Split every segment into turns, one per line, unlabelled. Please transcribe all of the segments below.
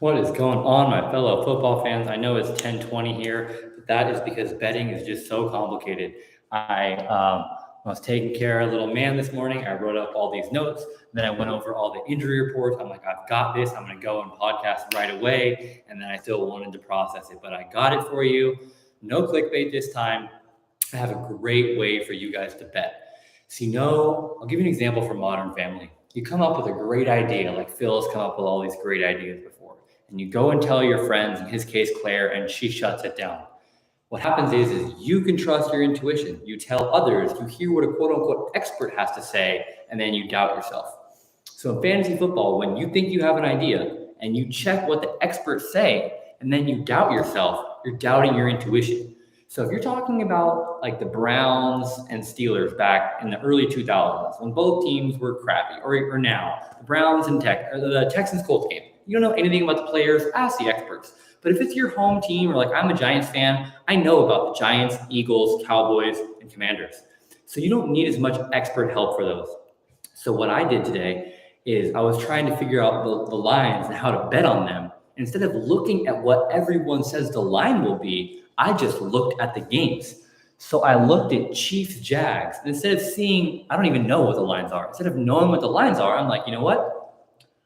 What is going on, my fellow football fans? I know it's 10:20 here, but that is because betting is just so complicated. I was taking care of a little man this morning. I wrote up all these notes. Then I went over all the injury reports. I'm like, I've got this. I'm going to go and podcast right away. And then I still wanted to process it, but I got it for you. No clickbait this time. I have a great way for you guys to bet. So, I'll give you an example from Modern Family. You come up with a great idea, like Phil's come up with all these great ideas before, and you go and tell your friends, in his case, Claire, and she shuts it down. What happens is you can trust your intuition. You tell others, you hear what a quote unquote expert has to say, and then you doubt yourself. So in fantasy football, when you think you have an idea and you check what the experts say, and then you doubt yourself, you're doubting your intuition. So if you're talking about like the Browns and Steelers back in the early 2000s, when both teams were crappy, or now, the Browns and the Texans-Colts game, you don't know anything about the players, ask the experts. But if it's your home team, or like I'm a Giants fan, I know about the Giants, Eagles, Cowboys, and Commanders. So you don't need as much expert help for those. So what I did today is I was trying to figure out the lines and how to bet on them. Instead of looking at what everyone says the line will be, I just looked at the games. So I looked at Chiefs, Jags, and instead of seeing, I don't even know what the lines are. Instead of knowing what the lines are, I'm like, you know what?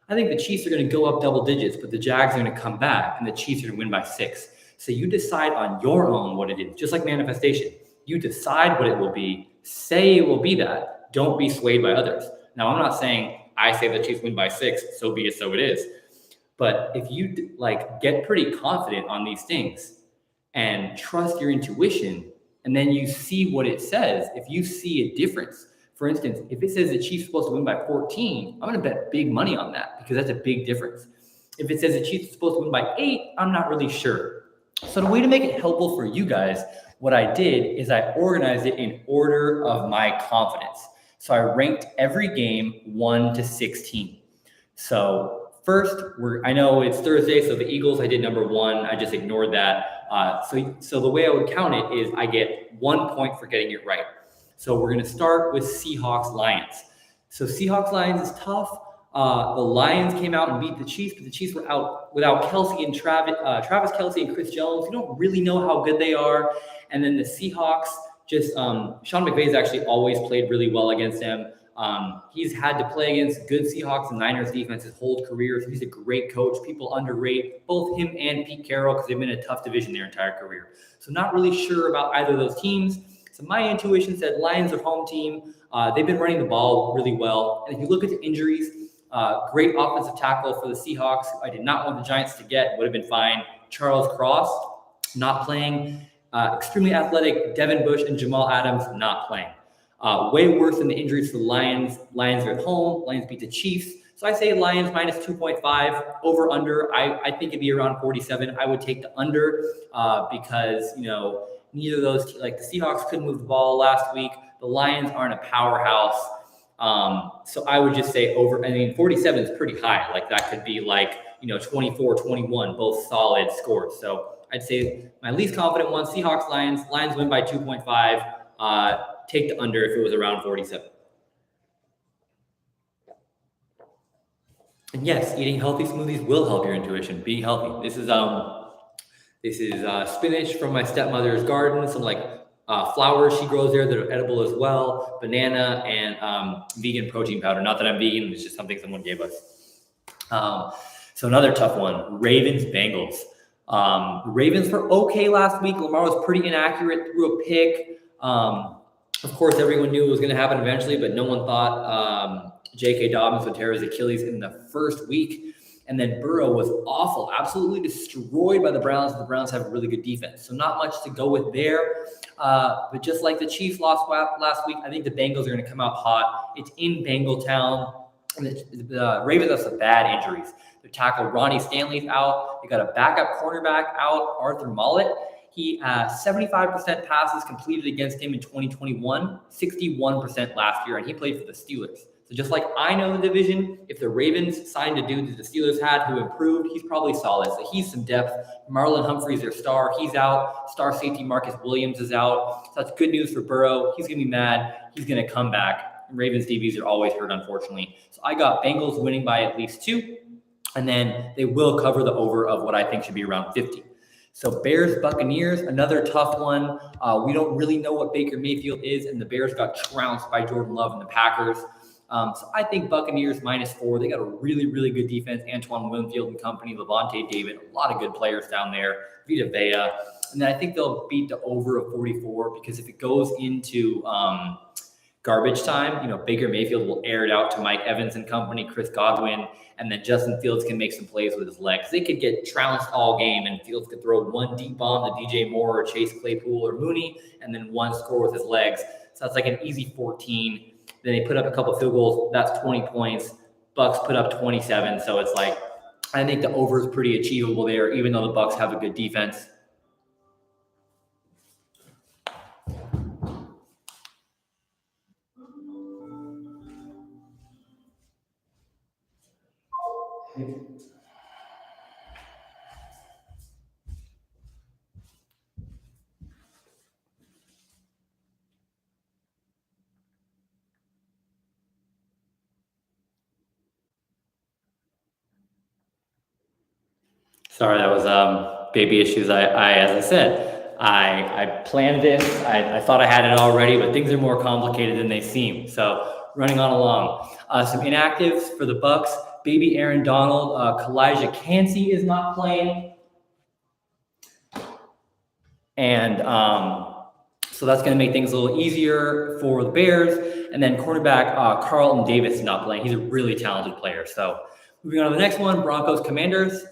I think the Chiefs are going to go up double digits, but the Jags are going to come back, and the Chiefs are going to win by 6. So you decide on your own what it is, just like manifestation. You decide what it will be, say it will be that. Don't be swayed by others. Now, I'm not saying I say the Chiefs win by 6, so be it, so it is. But if you get pretty confident on these things and trust your intuition, and then you see what it says, if you see a difference, for instance, if it says the Chiefs are supposed to win by 14, I'm going to bet big money on that because that's a big difference. If it says the Chiefs are supposed to win by 8, I'm not really sure. So the way to make it helpful for you guys, what I did is I organized it in order of my confidence. So I ranked every game 1 to 16. So first, I know it's Thursday, so the Eagles, I did number 1. I just ignored that. So the way I would count it is I get 1 point for getting it right. So we're going to start with Seahawks-Lions. So Seahawks-Lions is tough. The Lions came out and beat the Chiefs, but the Chiefs were out without Kelce and Travis Kelce and Chris Jones. You don't really know how good they are. And then the Seahawks, Sean McVay's actually always played really well against them. He's had to play against good Seahawks and Niners defense his whole career. So he's a great coach. People underrate both him and Pete Carroll because they've been in a tough division their entire career. So not really sure about either of those teams. So my intuition said Lions are home team. They've been running the ball really well. And if you look at the injuries, great offensive tackle for the Seahawks. I did not want the Giants to get, would have been fine. Charles Cross, not playing. Extremely athletic Devin Bush and Jamal Adams, not playing. Way worse than the injuries for the Lions. Lions are at home. Lions beat the Chiefs. So I say Lions minus 2.5 over under. I think it'd be around 47. I would take the under because, neither of those, like the Seahawks couldn't move the ball last week. The Lions aren't a powerhouse. So I would just say over. 47 is pretty high. Like that could be 24, 21, both solid scores. So I'd say my least confident one, Seahawks, Lions. Lions win by 2.5. Take the under if it was around 47. And yes, eating healthy smoothies will help your intuition. Being healthy. This is spinach from my stepmother's garden. Some flowers she grows there that are edible as well. Banana and vegan protein powder. Not that I'm vegan. It's just something someone gave us. So another tough one. Ravens, Bengals. Ravens were okay last week. Lamar was pretty inaccurate. Threw a pick. Of course, everyone knew it was going to happen eventually, but no one thought J.K. Dobbins would tear his Achilles in the first week. And then Burrow was awful, absolutely destroyed by the Browns. The Browns have a really good defense, so not much to go with there. But just like the Chiefs lost last week, I think the Bengals are going to come out hot. It's in Bengaltown. And the Ravens have some bad injuries. Their tackle Ronnie Stanley's out. They got a backup cornerback out, Arthur Mollett. He 75% passes completed against him in 2021, 61% last year, and he played for the Steelers. So just like I know the division, if the Ravens signed a dude that the Steelers had who improved, he's probably solid. So he's some depth. Marlon Humphrey's their star. He's out. Star safety Marcus Williams is out. So that's good news for Burrow. He's going to be mad. He's going to come back. Ravens DBs are always hurt, unfortunately. So I got Bengals winning by at least 2. And then they will cover the over of what I think should be around 50. So Bears, Buccaneers, another tough one. We don't really know what Baker Mayfield is, and the Bears got trounced by Jordan Love and the Packers. So I think Buccaneers -4. They got a really, really good defense. Antoine Winfield and company, Levante David, a lot of good players down there. Vita Vea. And then I think they'll beat the over of 44 because if it goes into garbage time, Baker Mayfield will air it out to Mike Evans and company, Chris Godwin, and then Justin Fields can make some plays with his legs. They could get trounced all game, and Fields could throw one deep bomb to DJ Moore or Chase Claypool or Mooney, and then one score with his legs. So that's like an easy 14. Then they put up a couple of field goals. That's 20 points. Bucks put up 27. So it's like, I think the over is pretty achievable there, even though the Bucks have a good defense. Sorry, that was baby issues. As I said, I planned this. I thought I had it already, but things are more complicated than they seem. So running on along. Some inactives for the Bucks. Baby Aaron Donald, Kalijah Kancey is not playing, and so that's going to make things a little easier for the Bears. And then cornerback Carlton Davis is not playing. He's a really talented player. So moving on to the next one, Broncos Commanders.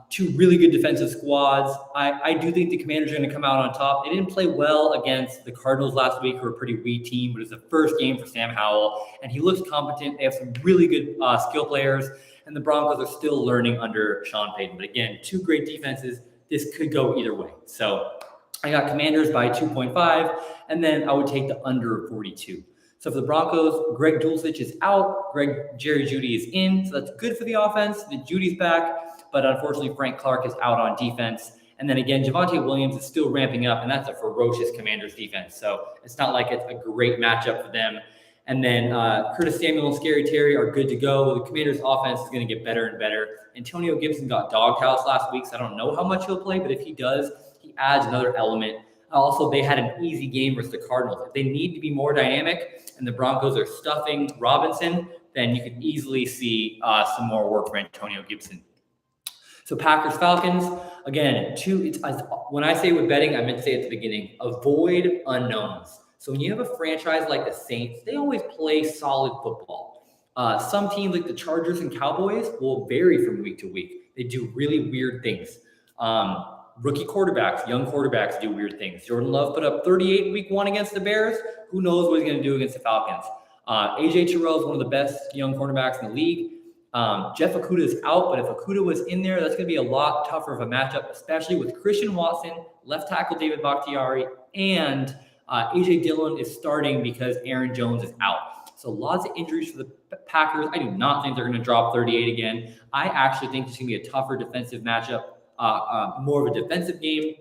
Two really good defensive squads. I do think the Commanders are going to come out on top. They didn't play well against the Cardinals last week, who are a pretty weak team, but it's the first game for Sam Howell, and he looks competent. They have some really good skill players, and the Broncos are still learning under Sean Payton. But again, two great defenses. This could go either way. So I got Commanders by 2.5, and then I would take the under 42. So for the Broncos, Greg Dulcich is out. Jerry Jeudy is in, so that's good for the offense. The Judy's back, but unfortunately Frank Clark is out on defense. And then again, Javonte Williams is still ramping up, and that's a ferocious Commanders defense. So it's not like it's a great matchup for them. And then Curtis Samuel and Scary Terry are good to go. The Commanders' offense is going to get better and better. Antonio Gibson got doghouse last week, so I don't know how much he'll play, but if he does, he adds another element. Also, they had an easy game versus the Cardinals. If they need to be more dynamic and the Broncos are stuffing Robinson, then you could easily see some more work for Antonio Gibson. So Packers-Falcons, again, when I say with betting, I meant to say at the beginning, avoid unknowns. So when you have a franchise like the Saints, they always play solid football. Some teams like the Chargers and Cowboys will vary from week to week. They do really weird things. Rookie quarterbacks, young quarterbacks do weird things. Jordan Love put up 38 week 1 against the Bears. Who knows what he's going to do against the Falcons? AJ Terrell is one of the best young cornerbacks in the league. Jeff Okudah is out, but if Okudah was in there, that's going to be a lot tougher of a matchup, especially with Christian Watson, left tackle David Bakhtiari, and AJ Dillon is starting because Aaron Jones is out. So lots of injuries for the Packers. I do not think they're going to drop 38 again. I actually think it's going to be a tougher defensive matchup, more of a defensive game,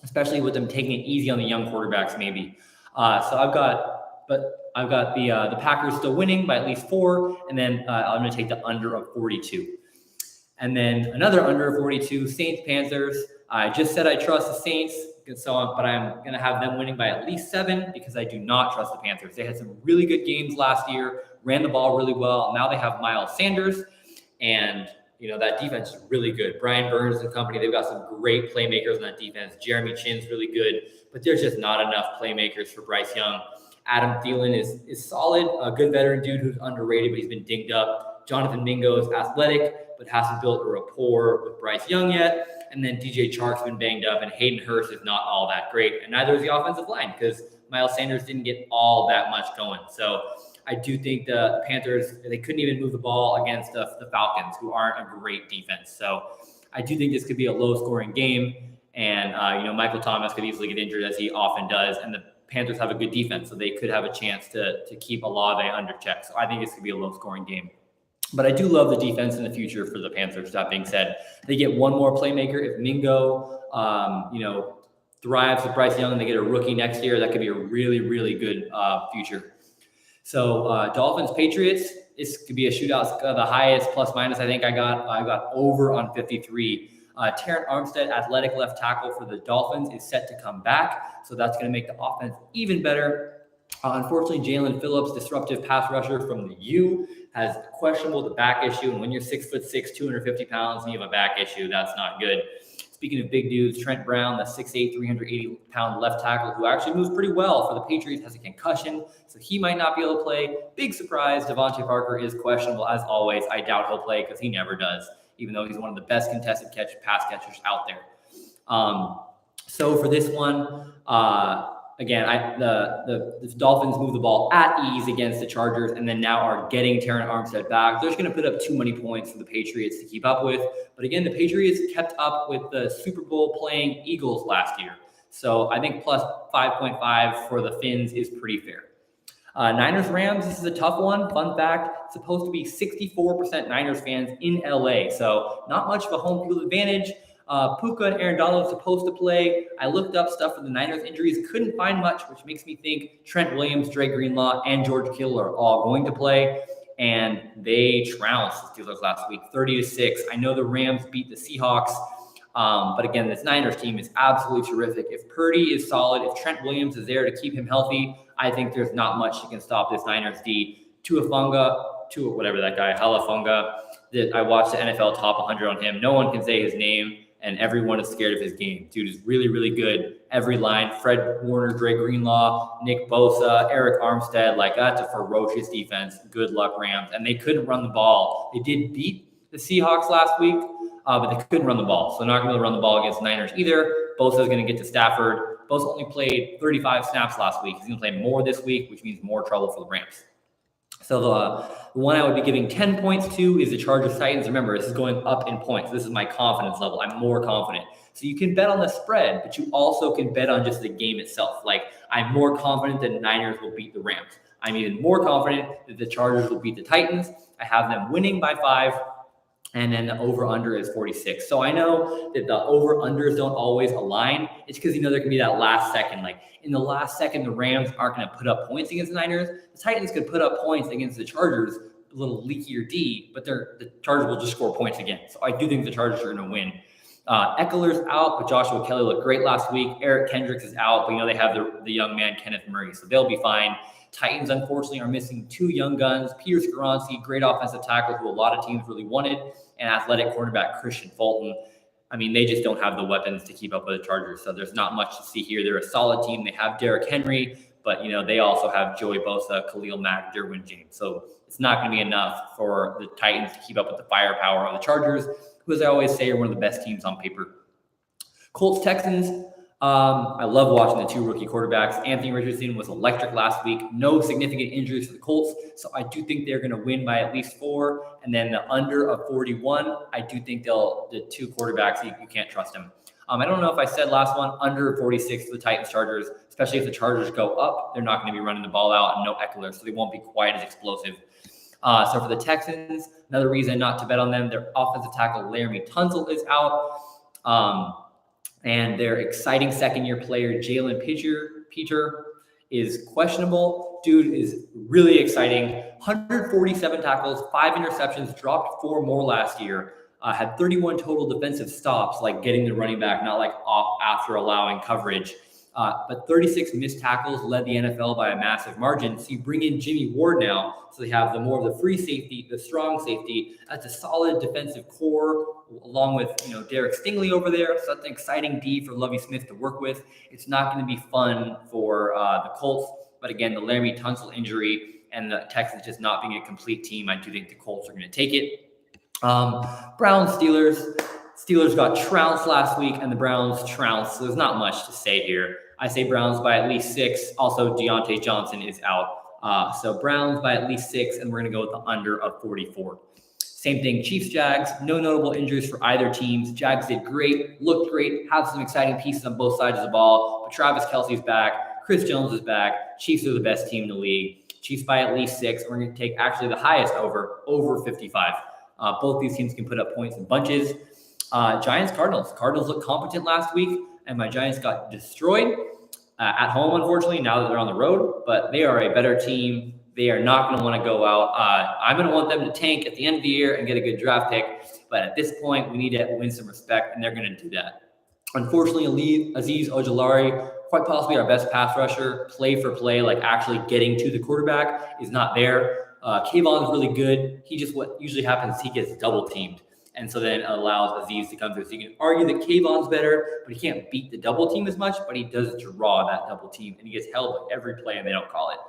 especially with them taking it easy on the young quarterbacks maybe. So I've got the Packers still winning by at least 4, and then I'm going to take the under of 42. And then another under of 42, Saints-Panthers. I just said I trust the Saints, but I'm going to have them winning by at least 7 because I do not trust the Panthers. They had some really good games last year, ran the ball really well. Now they have Miles Sanders, and that defense is really good. Brian Burns and company, they've got some great playmakers on that defense. Jeremy Chinn's really good, but there's just not enough playmakers for Bryce Young. Adam Thielen is solid, a good veteran dude who's underrated, but he's been dinged up. Jonathan Mingo is athletic, but hasn't built a rapport with Bryce Young yet. And then DJ Chark's been banged up, and Hayden Hurst is not all that great. And neither is the offensive line because Miles Sanders didn't get all that much going. So I do think the Panthers, they couldn't even move the ball against the Falcons, who aren't a great defense. So I do think this could be a low-scoring game. And, Michael Thomas could easily get injured, as he often does. And the Panthers have a good defense, so they could have a chance to keep Olave under check. So I think this could be a low-scoring game. But I do love the defense in the future for the Panthers. That being said, they get one more playmaker. If Mingo, thrives with Bryce Young and they get a rookie next year, that could be a really, really good future. So Dolphins-Patriots, this could be a shootout. The highest plus minus I think I got over on 53. Terran Armstead, athletic left tackle for the Dolphins, is set to come back, so that's going to make the offense even better. Unfortunately, Jalen Phillips, disruptive pass rusher from the U, has questionable the back issue, and when you're 6'6", 250 pounds, and you have a back issue, that's not good. Speaking of big dudes, Trent Brown, the 6'8", 380-pound left tackle, who actually moves pretty well for the Patriots, has a concussion, so he might not be able to play. Big surprise, Devontae Parker is questionable, as always. I doubt he'll play because he never does, even though he's one of the best contested pass catchers out there. So for this one, again, the Dolphins move the ball at ease against the Chargers, and then now are getting Terran Armstead back. They're just going to put up too many points for the Patriots to keep up with. But again, the Patriots kept up with the Super Bowl playing Eagles last year. So I think plus 5.5 for the Fins is pretty fair. Niners-Rams, this is a tough one. Fun fact, it's supposed to be 64% Niners fans in LA. So not much of a home field advantage. Puka and Aaron Donald are supposed to play. I looked up stuff for the Niners injuries, couldn't find much, which makes me think Trent Williams, Dre Greenlaw, and George Kittle are all going to play. And they trounced the Steelers last week, 30-6. I know the Rams beat the Seahawks, but again, this Niners team is absolutely terrific. If Purdy is solid, if Trent Williams is there to keep him healthy, I think there's not much that can stop this Niners D. Whatever that guy, Halafunga, that I watched the NFL Top 100 on him. No one can say his name, and everyone is scared of his game. Dude is really, really good. Every line, Fred Warner, Dre Greenlaw, Nick Bosa, Eric Armstead, that's a ferocious defense. Good luck, Rams. And they couldn't run the ball. They did beat the Seahawks last week, but they couldn't run the ball. So they're not going to be able to run the ball against the Niners either. Bosa is going to get to Stafford. Bosa only played 35 snaps last week. He's going to play more this week, which means more trouble for the Rams. So the one I would be giving 10 points to is the Chargers Titans. Remember, this is going up in points. This is my confidence level. I'm more confident. So you can bet on the spread, but you also can bet on just the game itself. I'm more confident that Niners will beat the Rams. I'm even more confident that the Chargers will beat the Titans. I have them winning by 5. And then the over-under is 46. So I know that the over-unders don't always align. It's because, there can be that last second. In the last second, the Rams aren't going to put up points against the Niners. The Titans could put up points against the Chargers, a little leakier D, but the Chargers will just score points again. So I do think the Chargers are going to win. Eckler's out, but Joshua Kelly looked great last week. Eric Kendricks is out, but they have the young man, Kenneth Murray, so they'll be fine. Titans, unfortunately, are missing 2 young guns. Peter Skoronski, great offensive tackle who a lot of teams really wanted, and athletic cornerback Christian Fulton. They just don't have the weapons to keep up with the Chargers, so there's not much to see here. They're a solid team. They have Derrick Henry, but, they also have Joey Bosa, Khalil Mack, Derwin James. So it's not going to be enough for the Titans to keep up with the firepower of the Chargers, who, as I always say, are one of the best teams on paper. Colts, Texans. I love watching the 2 rookie quarterbacks. Anthony Richardson was electric last week. No significant injuries for the Colts. So I do think they're going to win by at least 4. And then the under of 41, I do think the 2 quarterbacks, you can't trust them. I don't know if I said last one, under 46 for the Titans Chargers, especially if the Chargers go up, they're not going to be running the ball out and no Eckler, so they won't be quite as explosive. So for the Texans, another reason not to bet on them, their offensive tackle Laramie Tunsil is out. And their exciting second-year player, Jalen Peter, is questionable. Dude is really exciting. 147 tackles, 5 interceptions, dropped 4 more last year. Had 31 total defensive stops, getting the running back, not off after allowing coverage. But 36 missed tackles, led the NFL by a massive margin. So you bring in Jimmy Ward now, so they have the more of the free safety, the strong safety. That's a solid defensive core, along with Derek Stingley over there. So that's an exciting D for Lovie Smith to work with. It's not going to be fun for the Colts, but again, the Laramie Tunsil injury and the Texans just not being a complete team, I do think the Colts are going to take it. Browns, Steelers. Steelers got trounced last week, and the Browns trounced, so there's not much to say here. I say Browns by at least 6. Also, Deontay Johnson is out. So Browns by at least 6, and we're going to go with the under of 44. Same thing, Chiefs, Jags. No notable injuries for either teams. Jags did great, looked great, have some exciting pieces on both sides of the ball. But Travis Kelce's back. Chris Jones is back. Chiefs are the best team in the league. Chiefs by at least 6. We're going to take actually the highest over 55. Both these teams can put up points in bunches. Giants, Cardinals. Cardinals looked competent last week, and my Giants got destroyed at home, unfortunately, now that they're on the road. But they are a better team They are not going to want to go out. I'm going to want them to tank at the end of the year and get a good draft pick. But at this point, we need to win some respect, and they're going to do that. Unfortunately, Azeez Ojulari, quite possibly our best pass rusher, play for play, like actually getting to the quarterback, is not there. Kayvon's really good. What usually happens, he gets double teamed. And so then it allows Azeez to come through. So you can argue that Kayvon's better, but he can't beat the double team as much, but he does draw that double team, and he gets held like every play, and they don't call it.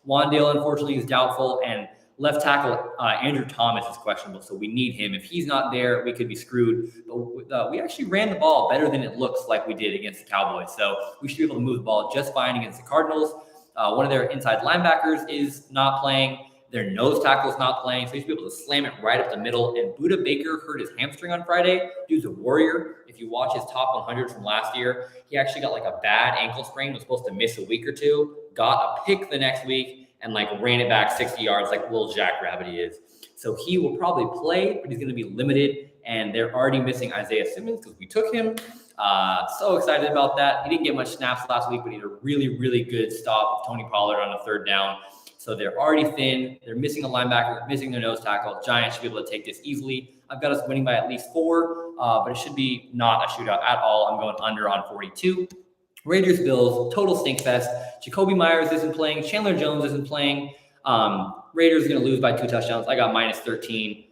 Wandale, unfortunately, is doubtful, and left tackle Andrew Thomas is questionable, so we need him. If he's not there, we could be screwed. But we actually ran the ball better than it looks like we did against the Cowboys, so we should be able to move the ball just fine against the Cardinals. One of their inside linebackers is not playing. Their nose tackle is not playing, so you should be able to slam it right up the middle. And Budda Baker hurt his hamstring on Friday. Dude's a warrior. If you watch his top 100 from last year, he actually got like a bad ankle sprain, was supposed to miss a week or two, got a pick the next week, and like ran it back 60 yards like little jackrabbit he is. So he will probably play, but he's going to be limited. And they're already missing Isaiah Simmons because we took him. So excited about that. He didn't get much snaps last week, but he had a really, really good stop of Tony Pollard on a third down. So they're already thin. They're missing a linebacker, missing their nose tackle. Giants should be able to take this easily. I've got us winning by at least 4, but it should be not a shootout at all. I'm going under on 42. Raiders, Bills, total stink fest. Jacoby Myers isn't playing. Chandler Jones isn't playing. Raiders are going to lose by 2 touchdowns. I got minus 13.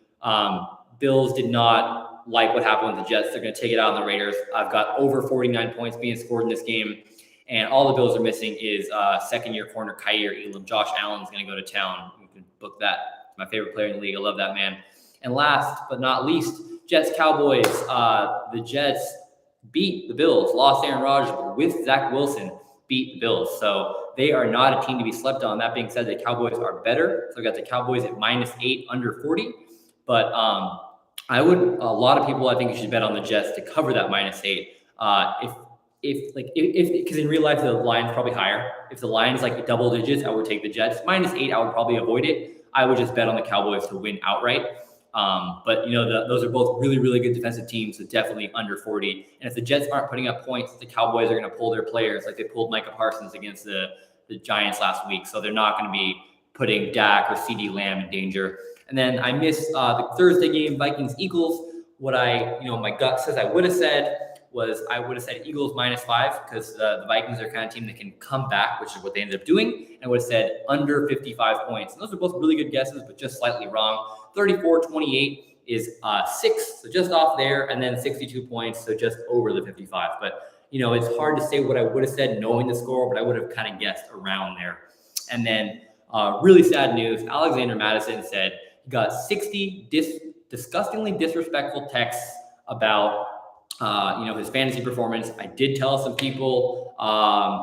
Bills did not like what happened with the Jets. They're going to take it out on the Raiders. I've got over 49 points being scored in this game. And all the Bills are missing is second-year corner Kaiir Elam. Josh Allen's going to go to town. You can book that. My favorite player in the league. I love that man. And last but not least, Jets-Cowboys. The Jets beat the Bills, lost Aaron Rodgers, but with Zach Wilson, beat the Bills. So they are not a team to be slept on. That being said, the Cowboys are better. So I got the Cowboys at -8 under 40. But a lot of people, I think you should bet on the Jets to cover that -8. If because in real life the line's probably higher. If the line's like double digits, I would take the Jets. -8, I would probably avoid it. I would just bet on the Cowboys to win outright. But those are both really, really good defensive teams, so definitely under 40. And if the Jets aren't putting up points, the Cowboys are going to pull their players like they pulled Micah Parsons against the Giants last week. So they're not going to be putting Dak or CeeDee Lamb in danger. And then I missed the Thursday game, Vikings-Eagles. What my gut says I would have said was I would have said Eagles -5 because the Vikings are the kind of team that can come back, which is what they ended up doing. And I would have said under 55 points. And those are both really good guesses, but just slightly wrong. 34-28 is 6, so just off there, and then 62 points, so just over the 55. But, it's hard to say what I would have said knowing the score, but I would have kind of guessed around there. And then really sad news, Alexander Mattison said he got 60 disgustingly disrespectful texts about his fantasy performance. I did tell some people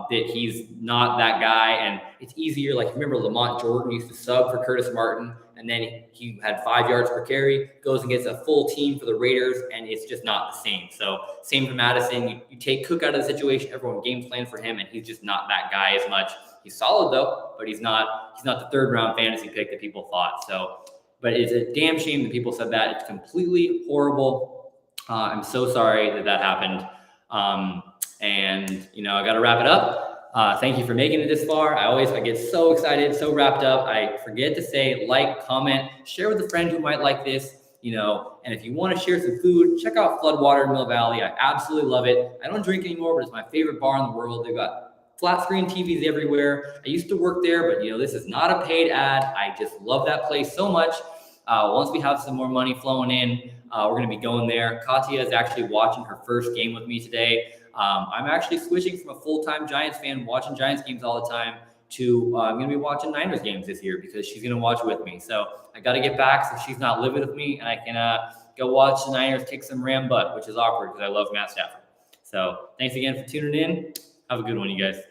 that he's not that guy, and it's easier. Like, remember Lamont Jordan used to sub for Curtis Martin, and then he had 5 yards per carry, goes and gets a full team for the Raiders, and it's just not the same. So same for Madison. You take Cook out of the situation, everyone game plan for him, and he's just not that guy as much. He's solid though, but he's not the 3rd round fantasy pick that people thought. So, but it's a damn shame that people said that. It's completely horrible. I'm so sorry that happened. I got to wrap it up. Thank you for making it this far. I get so excited, so wrapped up. I forget to say, like, comment, share with a friend who might like this, and if you want to share some food, check out Floodwater in Mill Valley. I absolutely love it. I don't drink anymore, but it's my favorite bar in the world. They've got flat screen TVs everywhere. I used to work there, but this is not a paid ad. I just love that place so much. Once we have some more money flowing in, we're going to be going there. Katya is actually watching her first game with me today. I'm actually switching from a full-time Giants fan, watching Giants games all the time, to I'm going to be watching Niners games this year because she's going to watch with me. So I got to get back so she's not living with me, and I can go watch the Niners kick some Ram butt, which is awkward because I love Matt Stafford. So thanks again for tuning in. Have a good one, you guys.